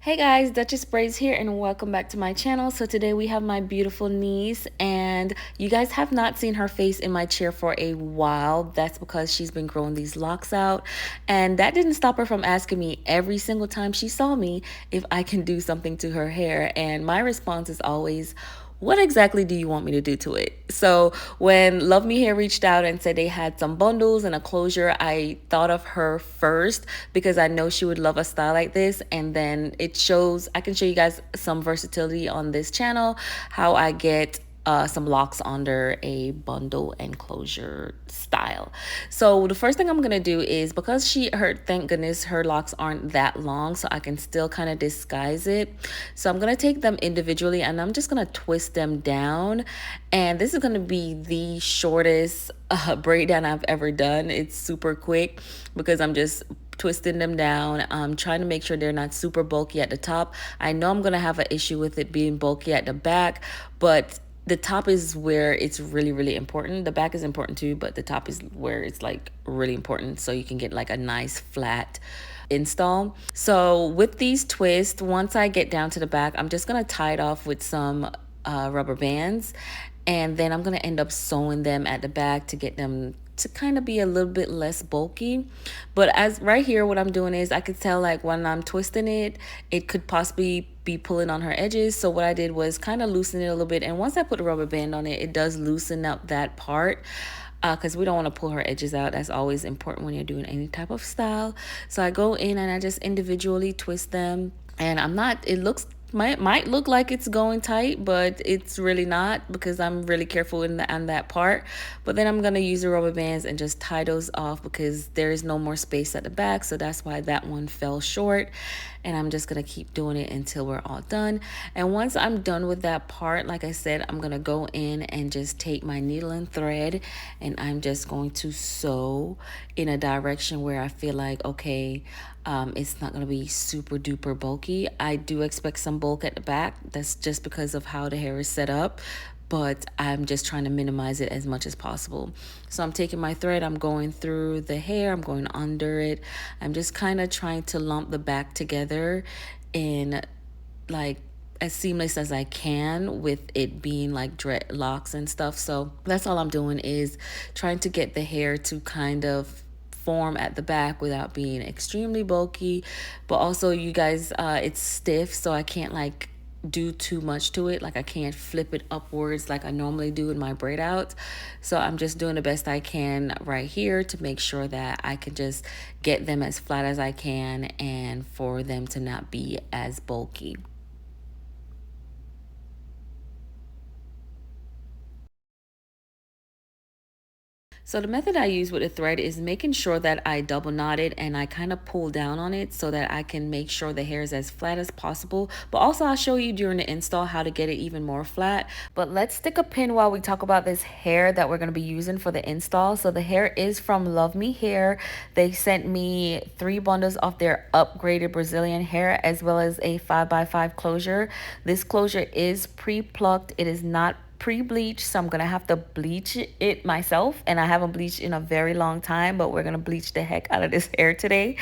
Hey guys, Duchess Braids here and welcome back to my channel. So today we have my beautiful niece and you guys have not seen her face in my chair for a while. That's because she's been growing these locks out, and that didn't stop her from asking me every single time she saw me if I can do something to her hair. And my response is always, what exactly do you want me to do to it? So when Love Me Hair reached out and said they had some bundles and a closure, I thought of her first because I know she would love a style like this. And then I can show you guys some versatility on this channel, how I get some locks under a bundle and closure style. So the first thing I'm gonna do is, because thank goodness her locks aren't that long, so I can still kind of disguise it. So I'm gonna take them individually and I'm just gonna twist them down. And this is gonna be the shortest braid down I've ever done. It's super quick because I'm just twisting them down. I'm trying to make sure they're not super bulky at the top. I know I'm gonna have an issue with it being bulky at the back, but the top is where it's really important. The back is important too, but the top is where it's like really important, so you can get like a nice flat install. So with these twists, once I get down to the back, I'm just gonna tie it off with some rubber bands, and then I'm gonna end up sewing them at the back to get them to kind of be a little bit less bulky. But as right here, what I'm doing is I could tell, like, when I'm twisting it, it could possibly be pulling on her edges. So what I did was kind of loosen it a little bit, and once I put a rubber band on it, it does loosen up that part, because we don't want to pull her edges out. That's always important when you're doing any type of style. So I go in and I just individually twist them, and I'm not, it looks, might look like it's going tight, but it's really not, because I'm really careful on that part. But then I'm gonna use the rubber bands and just tie those off, because there is no more space at the back, so that's why that one fell short. And I'm just gonna keep doing it until we're all done. And once I'm done with that part, like I said, I'm gonna go in and just take my needle and thread, and I'm just going to sew in a direction where I feel like, okay, it's not gonna be super duper bulky. I do expect some bulk at the back. That's just because of how the hair is set up, but I'm just trying to minimize it as much as possible. So I'm taking my thread, I'm going through the hair, I'm going under it. I'm just kind of trying to lump the back together in, like, as seamless as I can, with it being like dreadlocks and stuff. So that's all I'm doing, is trying to get the hair to kind of form at the back without being extremely bulky. But also, you guys, it's stiff, so I can't like do too much to it. Like, I can't flip it upwards like I normally do in my braid outs. So I'm just doing the best I can right here to make sure that I can just get them as flat as I can, and for them to not be as bulky. So the method I use with a thread is making sure that I double knot it and I kind of pull down on it so that I can make sure the hair is as flat as possible. But also, I'll show you during the install how to get it even more flat. But let's stick a pin while we talk about this hair that we're going to be using for the install. So the hair is from Love Me Hair. They sent me 3 bundles of their upgraded Brazilian hair, as well as a 5x5 closure. This closure is pre-plucked. It is not pre-bleach, so I'm gonna have to bleach it myself, and I haven't bleached in a very long time, but we're gonna bleach the heck out of this hair today.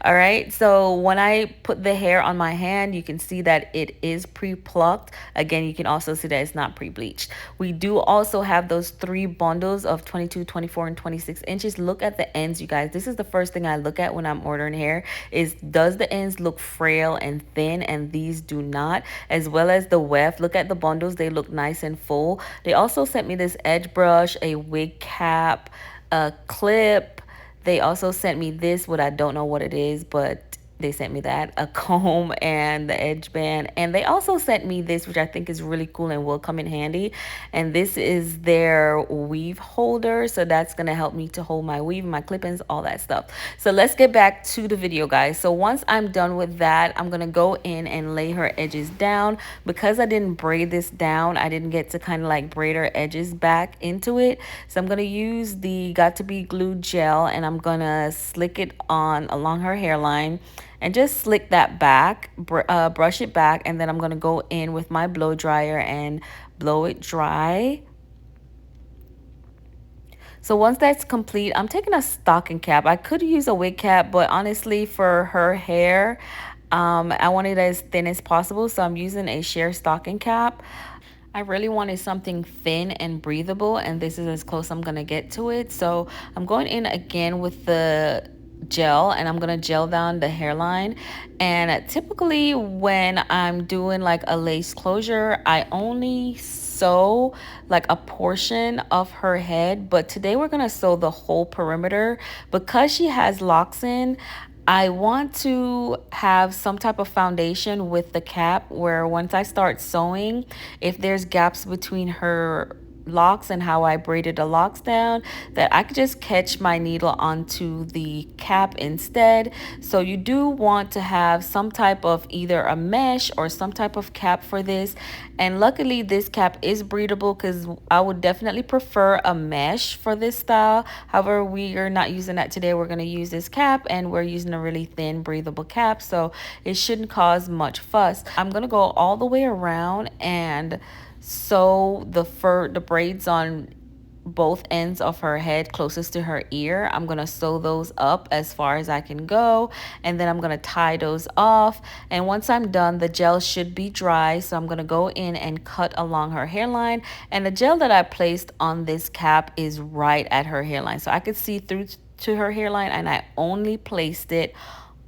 All right, so when I put the hair on my hand, you can see that it is pre-plucked. Again, you can also see that it's not pre-bleached. We do also have those 3 bundles of 22, 24, and 26 inches. Look at the ends, you guys. This is the first thing I look at when I'm ordering hair, is does the ends look frail and thin? And these do not. As well as the weft. Look at the bundles, they look nice and full. They also sent me this edge brush, a wig cap, a clip. They also sent me this, what I don't know what it is, but they sent me that, a comb and the edge band. And they also sent me this, which I think is really cool and will come in handy. And this is their weave holder. So that's going to help me to hold my weave, my clip-ins, all that stuff. So let's get back to the video, guys. So once I'm done with that, I'm going to go in and lay her edges down. Because I didn't braid this down, I didn't get to kind of like braid her edges back into it. So I'm going to use the Got To Be Glue gel, and I'm going to slick it on along her hairline and just slick that back, brush it back, and then I'm going to go in with my blow dryer and blow it dry. So once that's complete, I'm taking a stocking cap. I could use a wig cap, but honestly, for her hair, I want it as thin as possible, so I'm using a sheer stocking cap. I really wanted something thin and breathable, and this is as close I'm gonna get to it. So I'm going in again with the gel, and I'm gonna gel down the hairline. And typically when I'm doing like a lace closure, I only sew like a portion of her head, but today we're gonna sew the whole perimeter because she has locks in. I want to have some type of foundation with the cap where once I start sewing, if there's gaps between her locks and how I braided the locks down, that I could just catch my needle onto the cap instead. So you do want to have some type of either a mesh or some type of cap for this. And luckily this cap is breathable because I would definitely prefer a mesh for this style. However, we are not using that today. We're going to use this cap, and we're using a really thin breathable cap, so it shouldn't cause much fuss. I'm going to go all the way around and sew the braids on both ends of her head closest to her ear. I'm gonna sew those up as far as I can go, and then I'm gonna tie those off. And once I'm done, the gel should be dry, so I'm gonna go in and cut along her hairline. And the gel that I placed on this cap is right at her hairline, so I could see through to her hairline, and I only placed it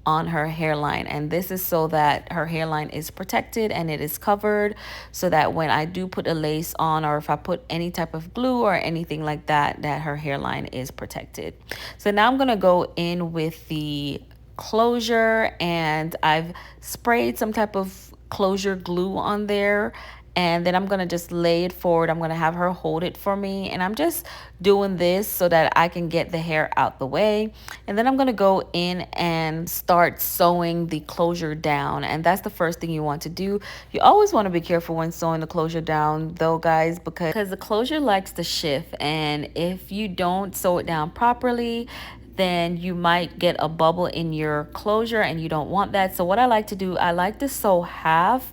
on her hairline. And this is so that her hairline is protected and it is covered, so that when I do put a lace on, or if I put any type of glue or anything like that, that her hairline is protected. So now I'm gonna go in with the closure, and I've sprayed some type of closure glue on there, and then I'm gonna just lay it forward. I'm gonna have her hold it for me, and I'm just doing this so that I can get the hair out the way. And then I'm gonna go in and start sewing the closure down, and that's the first thing you want to do. You always want to be careful when sewing the closure down though, guys, because the closure likes to shift, and if you don't sew it down properly, then you might get a bubble in your closure, and you don't want that. So what I like to do, I like to sew half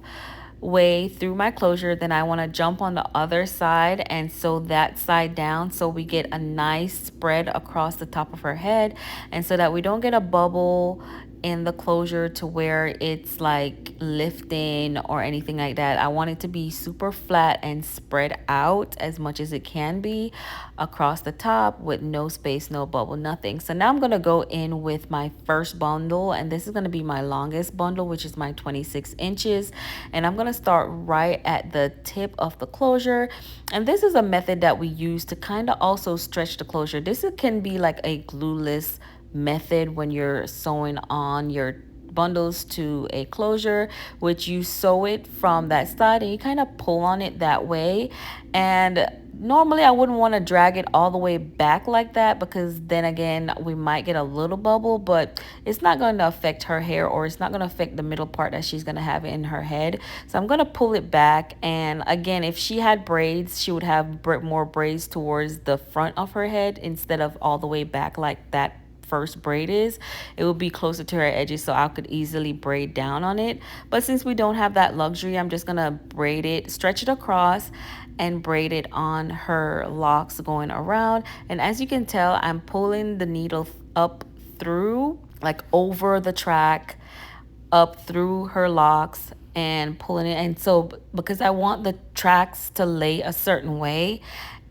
way through my closure, then I want to jump on the other side and sew that side down, so we get a nice spread across the top of her head, and so that we don't get a bubble in the closure to where it's like lifting or anything like that. I want it to be super flat and spread out as much as it can be across the top, with no space, no bubble, nothing. So now I'm going to go in with my first bundle, and this is going to be my longest bundle, which is my 26 inches. And I'm going to start right at the tip of the closure, and this is a method that we use to kind of also stretch the closure. This can be like a glueless method when you're sewing on your bundles to a closure, which you sew it from that side and you kind of pull on it that way. And normally I wouldn't want to drag it all the way back like that, because then again we might get a little bubble, but it's not going to affect her hair, or it's not going to affect the middle part that she's going to have in her head. So I'm going to pull it back, and again, if she had braids, she would have more braids towards the front of her head instead of all the way back like that first braid is. It will be closer to her edges, so I could easily braid down on it. But since we don't have that luxury, I'm just gonna braid it, stretch it across, and braid it on her locks going around. And as you can tell, I'm pulling the needle up through, like over the track, up through her locks and pulling it. And so because I want the tracks to lay a certain way,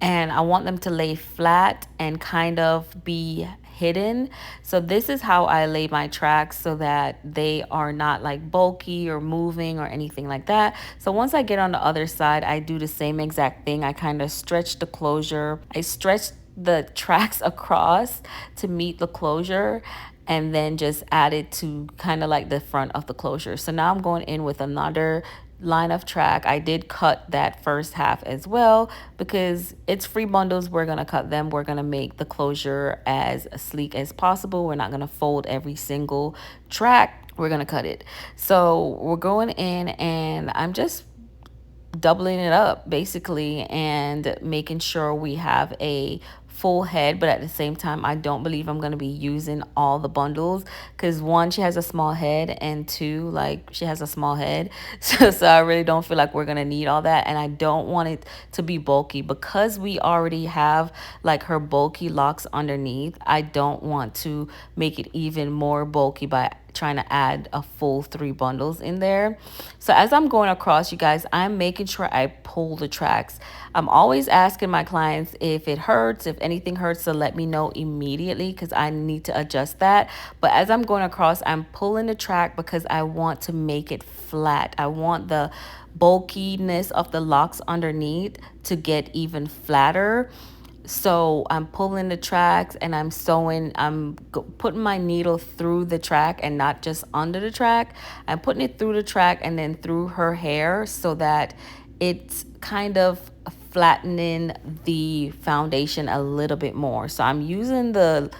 and I want them to lay flat and kind of be hidden. So this is how I lay my tracks, so that they are not like bulky or moving or anything like that. So once I get on the other side, I do the same exact thing. I kind of stretch the closure. I stretch the tracks across to meet the closure, and then just add it to kind of like the front of the closure. So now I'm going in with another line of track. I did cut that first half as well, because it's free bundles. We're going to cut them. We're going to make the closure as sleek as possible. We're not going to fold every single track. We're going to cut it. So we're going in, and I'm just doubling it up basically, and making sure we have a full head. But at the same time, I don't believe I'm going to be using all the bundles, because one, she has a small head, and two, like, she has a small head. So I really don't feel like we're going to need all that, and I don't want it to be bulky, because we already have like her bulky locks underneath. I don't want to make it even more bulky by trying to add a full 3 bundles in there. So as I'm going across, you guys, I'm making sure I pull the tracks. I'm always asking my clients if it hurts, if anything hurts, to let me know immediately because I need to adjust that. But as I'm going across, I'm pulling the track because I want to make it flat. I want the bulkiness of the locks underneath to get even flatter. So I'm pulling the tracks and I'm sewing, putting my needle through the track and not just under the track. I'm putting it through the track and then through her hair so that it's kind of flattening the foundation a little bit more. So I'm using the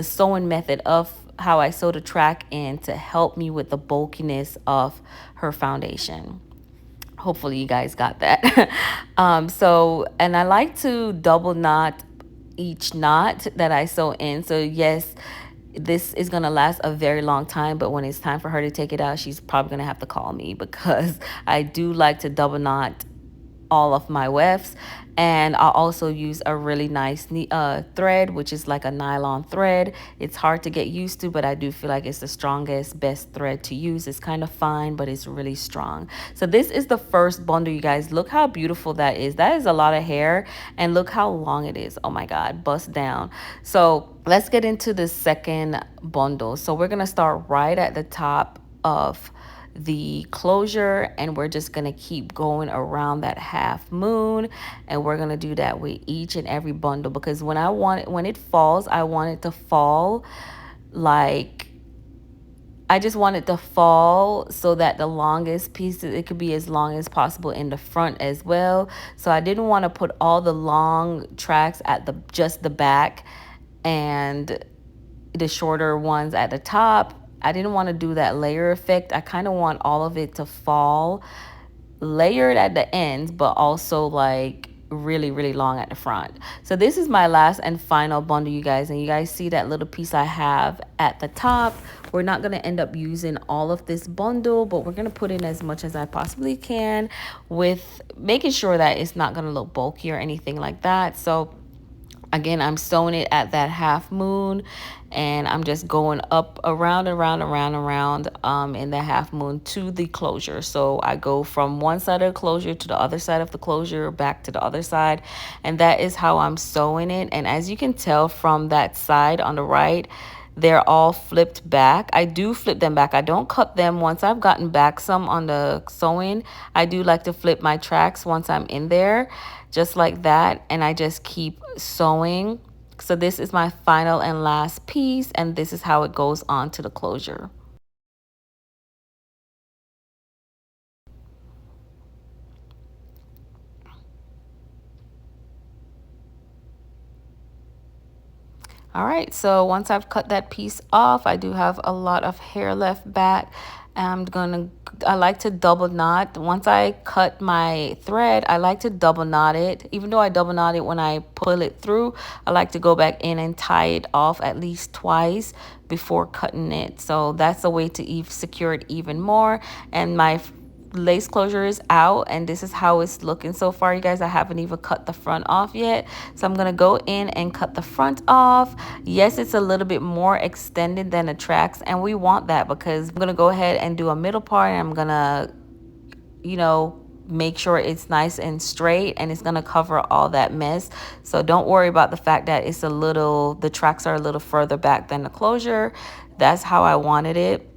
sewing method of how I sew the track in to help me with the bulkiness of her foundation. Hopefully you guys got that. And I like to double knot each knot that I sew in. So yes, this is gonna last a very long time, but when it's time for her to take it out, she's probably gonna have to call me because I do like to double knot all of my wefts. And I'll also use a really nice thread, which is like a nylon thread. It's hard to get used to, but I do feel like it's the strongest, best thread to use. It's kind of fine, but it's really strong. So this is the first bundle, you guys. Look how beautiful that is. That is a lot of hair, and look how long it is. Oh my God, bust down. So let's get into the second bundle. So we're gonna start right at the top of the closure, and we're just gonna keep going around that half moon, and we're gonna do that with each and every bundle because when it falls, I want it to fall like, I just want it to fall so that the longest piece, it could be as long as possible in the front as well. So I didn't want to put all the long tracks at the just the back and the shorter ones at the top. I didn't want to do that layer effect. I kind of want all of it to fall layered at the ends, but also like really, really long at the front. So this is my last and final bundle, you guys. And you guys see that little piece I have at the top. We're not going to end up using all of this bundle, but we're going to put in as much as I possibly can with making sure that it's not going to look bulky or anything like that. So again, I'm sewing it at that half moon, and I'm just going up around in the half moon to the closure. So I go from one side of the closure to the other side of the closure, back to the other side, and that is how I'm sewing it. And as you can tell from that side on the right, they're all flipped back. I do flip them back. I don't cut them. Once I've gotten back some on the sewing, I do like to flip my tracks once I'm in there, just like that. And I just keep sewing. So this is my final and last piece, and this is how it goes on to the closure. All right, so once I've cut that piece off, I do have a lot of hair left back. I like to double knot. Once I cut my thread, I like to double knot it. Even though I double knot it when I pull it through, I like to go back in and tie it off at least twice before cutting it. So that's a way to secure it even more. And my lace closure is out, and this is how it's looking so far, you guys. I haven't even cut the front off yet, so I'm gonna go in and cut the front off. Yes, it's a little bit more extended than the tracks, and we want that because I'm gonna go ahead and do a middle part, and I'm gonna, make sure it's nice and straight, and it's gonna cover all that mess. So don't worry about the fact that the tracks are a little further back than the closure. That's how I wanted it.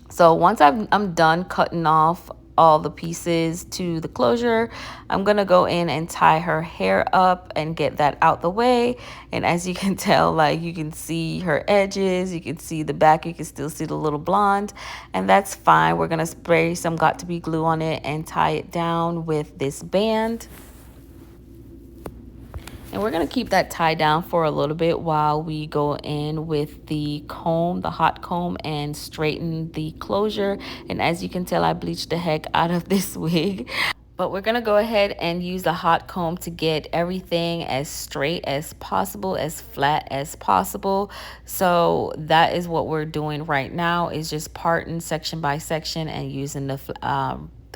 So once I'm done cutting off all the pieces to the closure, I'm gonna go in and tie her hair up and get that out the way. And as you can tell, like, you can see her edges, you can see the back, you can still see the little blonde, and that's fine. We're gonna spray some got to be glue on it and tie it down with this band. And we're going to keep that tie down for a little bit while we go in with the comb, the hot comb, and straighten the closure. And as you can tell, I bleached the heck out of this wig. But we're going to go ahead and use the hot comb to get everything as straight as possible, as flat as possible. So that is what we're doing right now, is just parting section by section and using the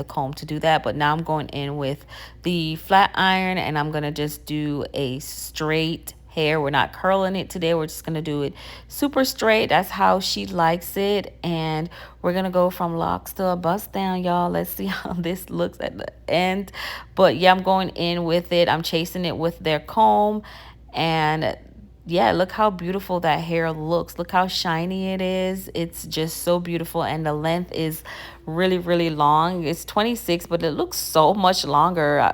comb to do that. But now I'm going in with the flat iron, and I'm going to just do a straight hair. We're not curling it today. We're just going to do it super straight. That's how she likes it. And we're going to go from locks to a bust down, y'all. Let's see how this looks at the end. But yeah, I'm going in with it. I'm chasing it with their comb. And yeah, look how beautiful that hair looks. Look how shiny it is. It's just so beautiful. And the length is really, really long. It's 26, but it looks so much longer.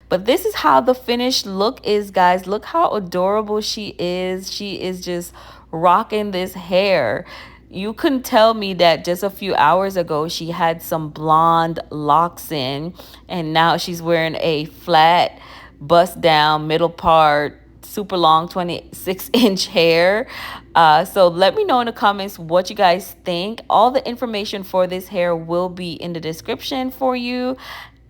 But this is how the finished look is, guys. Look how adorable she is. She is just rocking this hair. You couldn't tell me that just a few hours ago she had some blonde locks in, and now she's wearing a flat bust down middle part super long 26-inch hair. So let me know in the comments what you guys think. All the information for this hair will be in the description for you.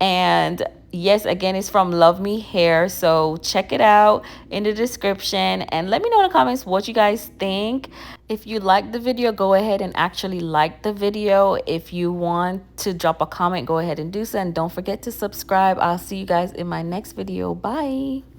And yes, again, it's from Love Me Hair, so check it out in the description and let me know in the comments what you guys think. If you like the video, go ahead and actually like the video. If you want to drop a comment, go ahead and do so, and don't forget to subscribe. I'll see you guys in my next video. Bye.